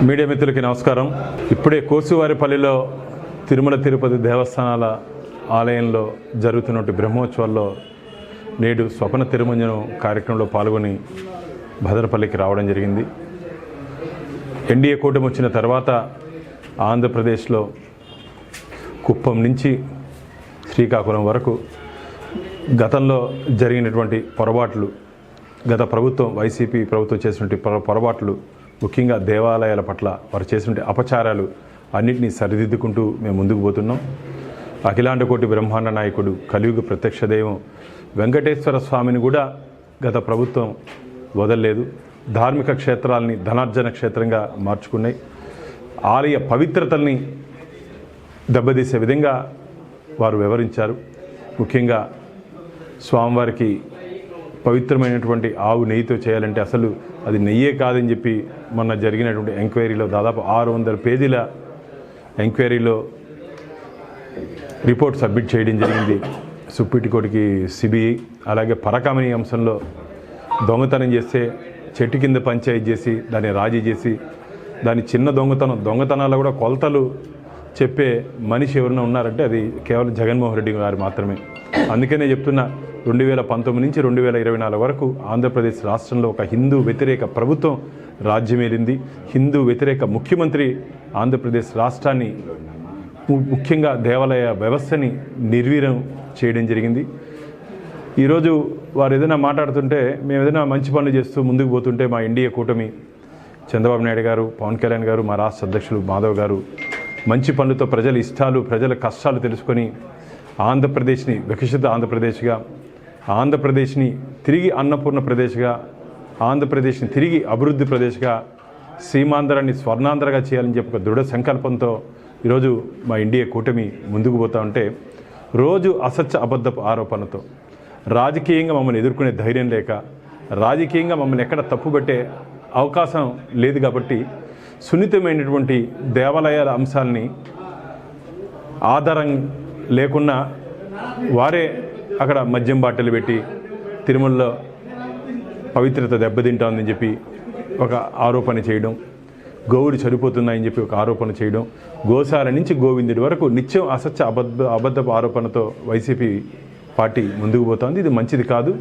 Media మిత్రులకి నమస్కారం. ఇప్పుడే కోసువారిపల్లిలో తిరుమల తిరుపతి దేవస్థానాల ఆలయంలో జరుగుతున్నటువంటి బ్రహ్మోత్సవాల్లో నేడు స్వప్న తిరుమంజనం కార్యక్రమంలో పాల్గొని భద్రపల్లికి రావడం జరిగింది. ఎన్డీఏ కూటమి వచ్చిన తర్వాత ఆంధ్రప్రదేశ్లో కుప్పం నుంచి శ్రీకాకుళం వరకు గతంలో జరిగినటువంటి పొరపాట్లు, గత ప్రభుత్వం వైసీపీ ప్రభుత్వం చేసినటువంటి పొరపాట్లు, ముఖ్యంగా దేవాలయాల పట్ల వారు చేసినటువంటి అపచారాలు అన్నింటినీ సరిదిద్దుకుంటూ మేము ముందుకు పోతున్నాం. అఖిలాండ కోటి బ్రహ్మాండ నాయకుడు కలియుగ ప్రత్యక్ష దైవం వెంకటేశ్వర స్వామిని కూడా గత ప్రభుత్వం వదలలేదు. ధార్మిక క్షేత్రాలని ధనార్జన క్షేత్రంగా మార్చుకున్నాయి. ఆలయ పవిత్రతల్ని దెబ్బతీసే విధంగా వారు వ్యవహరించారు. ముఖ్యంగా స్వామివారికి పవిత్రమైనటువంటి ఆవు నెయ్యితో చేయాలంటే అసలు అది నెయ్యే కాదని చెప్పి మొన్న జరిగినటువంటి ఎంక్వైరీలో దాదాపు 600 పేజీల ఎంక్వైరీలో రిపోర్ట్ సబ్మిట్ చేయడం జరిగింది సుప్రీంకోర్టుకి సిబిఐ. అలాగే పరకామణి అంశంలో దొంగతనం చేస్తే చెట్టు కింద పంచాయతీ చేసి దాన్ని రాజీ చేసి దాని చిన్న దొంగతనాల్లో కూడా కొలతలు చెప్పే మనిషి ఎవరైనా ఉన్నారంటే అది కేవలం జగన్మోహన్ రెడ్డి గారు మాత్రమే. అందుకనే చెప్తున్నా, 2019 నుంచి 2024 వరకు ఆంధ్రప్రదేశ్ రాష్ట్రంలో ఒక హిందూ వ్యతిరేక ప్రభుత్వం రాజ్యమేలింది. హిందూ వ్యతిరేక ముఖ్యమంత్రి ఆంధ్రప్రదేశ్ రాష్ట్రాన్ని, ముఖ్యంగా దేవాలయ వ్యవస్థని నిర్వీర్యం చేయడం జరిగింది. ఈరోజు వారు ఏదైనా మాట్లాడుతుంటే, మేము ఏదైనా మంచి పనులు చేస్తూ ముందుకు పోతుంటే మా ఎన్డీఏ కూటమి చంద్రబాబు నాయుడు గారు, పవన్ కళ్యాణ్ గారు, మా రాష్ట్ర అధ్యక్షులు మాధవ్ గారు మంచి పనులతో ప్రజల ఇష్టాలు, ప్రజల కష్టాలు తెలుసుకొని ఆంధ్రప్రదేశ్ని వికసిత ఆంధ్రప్రదేశ్గా, ఆంధ్రప్రదేశ్ని తిరిగి అన్నపూర్ణ ప్రదేశ్గా, ఆంధ్రప్రదేశ్ని తిరిగి అభివృద్ధి ప్రదేశ్గా, సీమాంధ్రాన్ని స్వర్ణాంధ్రగా చేయాలని చెప్పి ఒక దృఢ సంకల్పంతో ఈరోజు మా ఎన్డీఏ కూటమి ముందుకు పోతా ఉంటే, రోజు అసత్య అబద్ధపు ఆరోపణలతో రాజకీయంగా మమ్మల్ని ఎదుర్కొనే ధైర్యం లేక, రాజకీయంగా మమ్మల్ని ఎక్కడ తప్పుపట్టే అవకాశం లేదు కాబట్టి సున్నితమైనటువంటి దేవాలయాల అంశాలని ఆధారం లేకున్నా వారే అక్కడ మద్యం బాటలు పెట్టి తిరుమలలో పవిత్రత దెబ్బతింటుందని చెప్పి ఒక ఆరోపణ చేయడం, గోవులు చనిపోతున్నాయని చెప్పి ఒక ఆరోపణ చేయడం, గోశాల నుంచి గోవిందుడి వరకు నిత్యం అసత్య అబద్ధపు ఆరోపణతో వైసీపీ పార్టీ ముందుకు పోతుంది. ఇది మంచిది కాదు.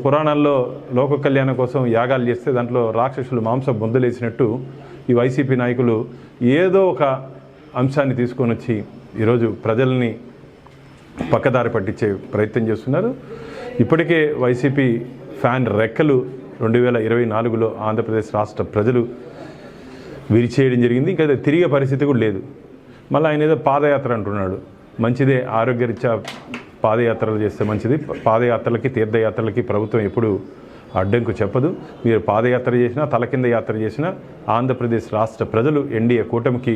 పురాణాల్లో లోక కళ్యాణం కోసం యాగాలు చేస్తే దాంట్లో రాక్షసులు మాంసం బొందలేసినట్టు ఈ వైసీపీ నాయకులు ఏదో ఒక అంశాన్ని తీసుకొని వచ్చి ఈరోజు ప్రజల్ని పక్కదారి పట్టించే ప్రయత్నం చేస్తున్నారు. ఇప్పటికే వైసీపీ ఫ్యాన్ రెక్కలు 2024లో ఆంధ్రప్రదేశ్ రాష్ట్ర ప్రజలు విరిచేయడం జరిగింది. ఇంకా తిరిగే పరిస్థితి కూడా లేదు. మళ్ళీ ఆయన ఏదో పాదయాత్ర అంటున్నాడు. మంచిదే, ఆరోగ్యరీత్యా పాదయాత్రలు చేస్తే మంచిది. పాదయాత్రలకి తీర్థయాత్రలకి ప్రభుత్వం ఎప్పుడు అడ్డంకు చెప్పదు. మీరు పాదయాత్ర చేసినా, తల కింద యాత్ర చేసినా ఆంధ్రప్రదేశ్ రాష్ట్ర ప్రజలు ఎన్డీఏ కూటమికి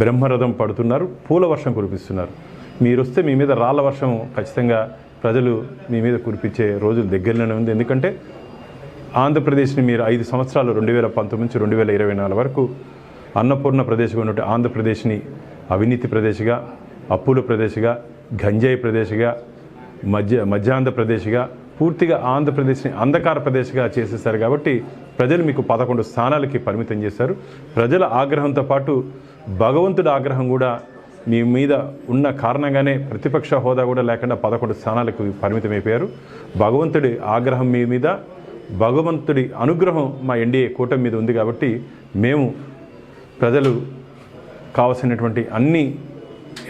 బ్రహ్మరథం పడుతున్నారు, పూల వర్షం కురిపిస్తున్నారు. మీరు వస్తే మీ మీద రాళ్ల వర్షం ఖచ్చితంగా ప్రజలు మీ మీద కురిపించే రోజులు దగ్గరలోనే ఉంది. ఎందుకంటే ఆంధ్రప్రదేశ్ని మీరు 5 సంవత్సరాలు 2019 నుంచి 2024 వరకు అన్నపూర్ణ ప్రదేశ్గా ఉన్నట్టు ఆంధ్రప్రదేశ్ని అవినీతి ప్రదేశ్గా, అప్పుల ప్రదేశ్గా, గంజాయి ప్రదేశ్గా, మధ్యాంధ్రప్రదేశ్గా, పూర్తిగా ఆంధ్రప్రదేశ్ని అంధకార ప్రదేశ్గా చేసేసారు. కాబట్టి ప్రజలు మీకు 11 స్థానాలకి పరిమితం చేశారు. ప్రజల ఆగ్రహంతో పాటు భగవంతుడి ఆగ్రహం కూడా మీ మీద ఉన్న కారణంగానే ప్రతిపక్ష హోదా కూడా లేకుండా 11 స్థానాలకు పరిమితమైపోయారు. భగవంతుడి ఆగ్రహం మీ మీద, భగవంతుడి అనుగ్రహం మా ఎన్డీఏ కూటమి మీద ఉంది. కాబట్టి మేము ప్రజలు కావాల్సినటువంటి అన్ని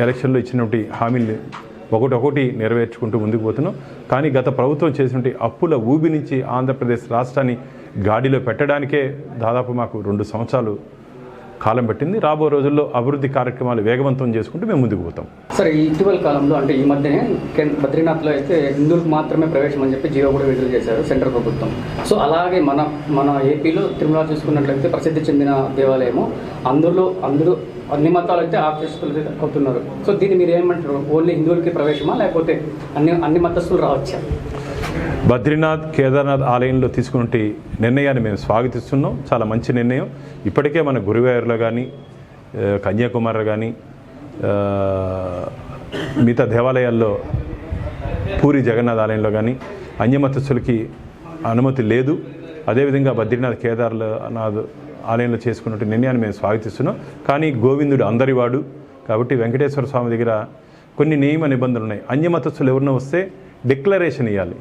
ఎలక్షన్లో ఇచ్చినటువంటి హామీలు ఒకటి నెరవేర్చుకుంటూ ముందుకు పోతున్నాం. కానీ గత ప్రభుత్వం చేసినటువంటి అప్పుల ఊబి నుంచి ఆంధ్రప్రదేశ్ రాష్ట్రాన్ని గాడిలో పెట్టడానికే దాదాపు మాకు 2 సంవత్సరాలు కాలం పట్టింది. రాబో రోజుల్లో అభివృద్ధి కార్యక్రమాలు వేగవంతం చేసుకుంటూ మేము ముందుకు పోతాం. సరే, ఈ ఇటీవల కాలంలో అంటే ఈ మధ్యనే బద్రీనాథ్లో అయితే హిందువులకు మాత్రమే ప్రవేశం అని చెప్పి జీవో కూడా విడుదల చేశారు సెంట్రల్ ప్రభుత్వం. సో అలాగే మన ఏపీలో తిరుమల చూసుకున్నట్లయితే ప్రసిద్ధి చెందిన దేవాలయము, అందరూ అన్ని మతాలు అయితే ఆకర్షితులు అవుతున్నారు. సో దీన్ని మీరు ఏమంటారు? ఓన్లీ హిందువులకి ప్రవేశమా, లేకపోతే అన్ని మతస్థులు రావచ్చా? బద్రీనాథ్, కేదార్నాథ్ ఆలయంలో తీసుకున్న నిర్ణయాన్ని మేము స్వాగతిస్తున్నాం. చాలా మంచి నిర్ణయం. ఇప్పటికే మన గురువాయూర్లో కానీ, కన్యాకుమారిలో కానీ, మిగతా దేవాలయాల్లో, పూరి జగన్నాథ్ ఆలయంలో కానీ అన్యమతస్థులకి అనుమతి లేదు. అదేవిధంగా బద్రీనాథ్, కేదార్నాథ్ ఆలయంలో చేసుకున్నట్టు నిర్ణయాన్ని మేము స్వాగతిస్తున్నాం. కానీ గోవిందుడు అందరివాడు కాబట్టి వెంకటేశ్వర స్వామి దగ్గర కొన్ని నియమ నిబంధనలు ఉన్నాయి. అన్యమతస్థులు ఎవరినో వస్తే డిక్లరేషన్ ఇవ్వాలి.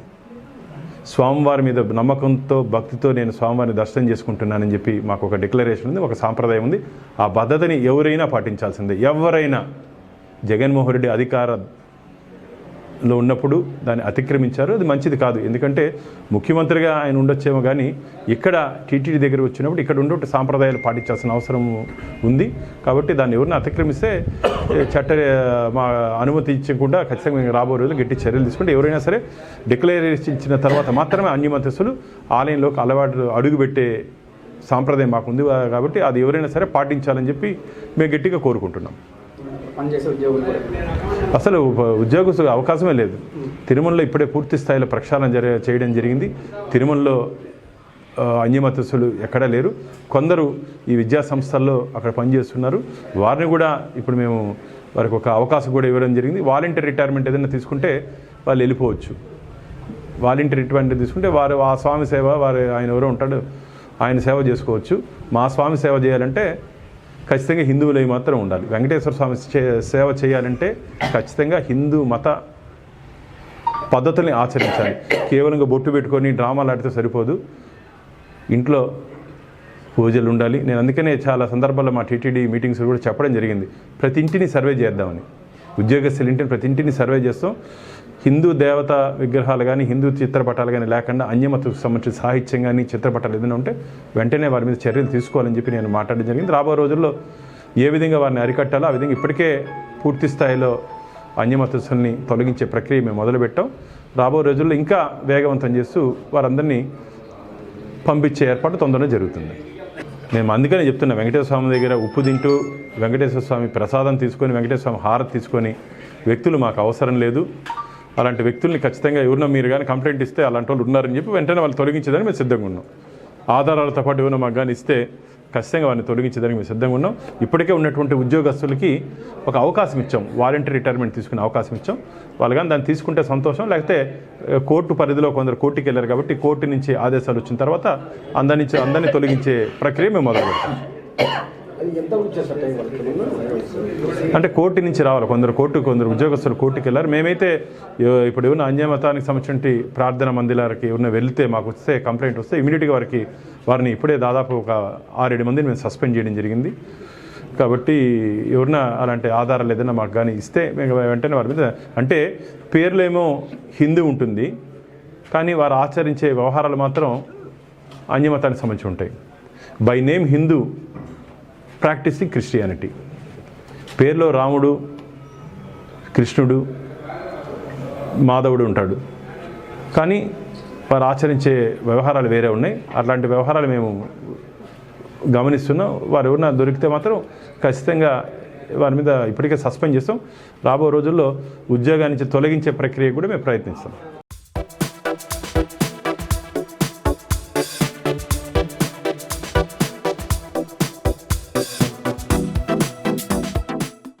స్వామివారి మీద నమ్మకంతో భక్తితో నేను స్వామివారిని దర్శనం చేసుకుంటున్నానని చెప్పి మాకు ఒక డిక్లరేషన్ ఉంది, ఒక సాంప్రదాయం ఉంది. ఆ పద్ధతిని ఎవరైనా పాటించాల్సిందే. ఎవరైనా జగన్మోహన్ రెడ్డి అధికారంలో ఉన్నప్పుడు దాన్ని అతిక్రమించారు, అది మంచిది కాదు. ఎందుకంటే ముఖ్యమంత్రిగా ఆయన ఉండొచ్చేమో కానీ ఇక్కడ టీటీడీ దగ్గర వచ్చినప్పుడు ఇక్కడ ఉండే సాంప్రదాయాలు పాటించాల్సిన అవసరం ఉంది. కాబట్టి దాన్ని ఎవరిని అతిక్రమిస్తే మా అనుమతి ఇచ్చకుండా ఖచ్చితంగా రాబోయే రోజులు గట్టి చర్యలు తీసుకుంటే ఎవరైనా సరే డిక్లరేషన్ ఇచ్చిన తర్వాత మాత్రమే అన్యమతస్థులు ఆలయంలోకి అడుగుపెట్టే సాంప్రదాయం మాకుంది. కాబట్టి అది ఎవరైనా సరే పాటించాలని చెప్పి మేము గట్టిగా కోరుకుంటున్నాం. పనిచేసే ఉద్యోగులు అసలు ఉద్యోగస్తులకు అవకాశమే లేదు. తిరుమలలో ఇప్పుడే పూర్తి స్థాయిలో ప్రక్షాళన చేయడం జరిగింది. తిరుమలలో అన్యమతస్థులు ఎక్కడా లేరు. కొందరు ఈ విద్యా సంస్థల్లో అక్కడ పనిచేస్తున్నారు. వారిని కూడా ఇప్పుడు మేము వారికి ఒక అవకాశం కూడా ఇవ్వడం జరిగింది. వాలంటీర్ రిటైర్మెంట్ ఏదైనా తీసుకుంటే వాళ్ళు వెళ్ళిపోవచ్చు. వాలంటీర్ రిటైర్మెంట్ తీసుకుంటే వారు ఆ స్వామి సేవ ఆయన ఎవరో ఉంటాడు, ఆయన సేవ చేసుకోవచ్చు. మా స్వామి సేవ చేయాలంటే ఖచ్చితంగా హిందువులై మాత్రం ఉండాలి. వెంకటేశ్వర స్వామి సేవ చేయాలంటే ఖచ్చితంగా హిందూ మత పద్ధతుల్ని ఆచరించాలి. కేవలంగా బొట్టు పెట్టుకొని డ్రామాలు ఆడితే సరిపోదు. ఇంట్లో పూజలు ఉండాలి. నేను అందుకనే చాలా సందర్భాల్లో మా టీటీడీ మీటింగ్స్ కూడా చెప్పడం జరిగింది, ప్రతి ఇంటిని సర్వే చేద్దామని. ఉద్యోగస్తుల ఇంటిని ప్రతి ఇంటిని సర్వే చేస్తాం. హిందూ దేవత విగ్రహాలు కానీ హిందూ చిత్రపటాలు కానీ లేకుండా అన్యమతకు సంబంధించిన సాహిత్యం కానీ చిత్రపటాలు ఏదైనా ఉంటే వెంటనే వారి మీద చర్యలు తీసుకోవాలని చెప్పి నేను మాట్లాడడం జరిగింది. రాబోయే రోజుల్లో ఏ విధంగా వారిని అరికట్టాలో ఆ విధంగా ఇప్పటికే పూర్తి స్థాయిలో అన్యమతస్తుల్ని తొలగించే ప్రక్రియ మేము మొదలుపెట్టాం. రాబోయే రోజుల్లో ఇంకా వేగవంతం చేస్తూ వారందరినీ పంపించే ఏర్పాటు తొందరగా జరుగుతుంది. మేము అందుకనే చెప్తున్నా, వెంకటేశ్వర స్వామి దగ్గర ఉప్పు తింటూ వెంకటేశ్వర స్వామి ప్రసాదం తీసుకొని వెంకటేశ్వర స్వామి హారతి తీసుకొని వ్యక్తులు మాకు అవసరం లేదు. అలాంటి వ్యక్తుల్ని ఖచ్చితంగా ఎవరినో మీరు కానీ కంప్లైంట్ ఇస్తే అలాంటి వాళ్ళు ఉన్నారని చెప్పి వెంటనే వాళ్ళు తొలగించేదానికి మేము సిద్ధంగా ఉన్నాం. ఆధారాలతో పాటు ఏమైనా మాకు కానీ ఇస్తే ఖచ్చితంగా వారిని తొలగించేదానికి మేము సిద్ధంగా ఉన్నాం. ఇప్పటికే ఉన్నటువంటి ఉద్యోగస్తులకి ఒక అవకాశం ఇచ్చాం, వాలంటీర్ రిటైర్మెంట్ తీసుకునే అవకాశం ఇచ్చాం. వాళ్ళు కానీ దాన్ని తీసుకుంటే సంతోషం, లేకపోతే కోర్టు పరిధిలో కొందరు కోర్టుకి వెళ్ళారు కాబట్టి కోర్టు నుంచి ఆదేశాలు వచ్చిన తర్వాత అందరినీ తొలగించే ప్రక్రియ మేము మొదలుపెట్టాం. అంటే కోర్టు నుంచి రావాలి, కొందరు ఉద్యోగస్తులు కోర్టుకి వెళ్ళారు. మేమైతే ఇప్పుడు ఏమైనా అన్యమతానికి సంబంధించిన ప్రార్థన మందిరాలకి ఏమైనా వెళ్తే మాకు వస్తే కంప్లైంట్ వస్తే ఇమీడియట్గా వారిని ఇప్పుడే దాదాపు ఒక 6-7 మందిని మేము సస్పెండ్ చేయడం జరిగింది. కాబట్టి ఎవరైనా అలాంటి ఆధారాలు ఏదైనా మాకు కానీ ఇస్తే మేము వెంటనే వారి మీద, అంటే పేర్లేమో హిందూ ఉంటుంది కానీ వారు ఆచరించే వ్యవహారాలు మాత్రం అన్యమతానికి సంబంధించి ఉంటాయి. By name Hindu, practicing Christianity. పేరులో రాముడు, కృష్ణుడు, మాధవుడు ఉంటాడు కానీ వారు ఆచరించే వ్యవహారాలు వేరే ఉన్నాయి. అట్లాంటి వ్యవహారాలు మేము గమనిస్తున్నాం. వారు ఎవరైనా దొరికితే మాత్రం ఖచ్చితంగా వారి మీద ఇప్పటికే సస్పెండ్ చేస్తాం. రాబో రోజుల్లో ఉద్యోగాన్ని తొలగించే ప్రక్రియ కూడా మేము ప్రయత్నిస్తాం.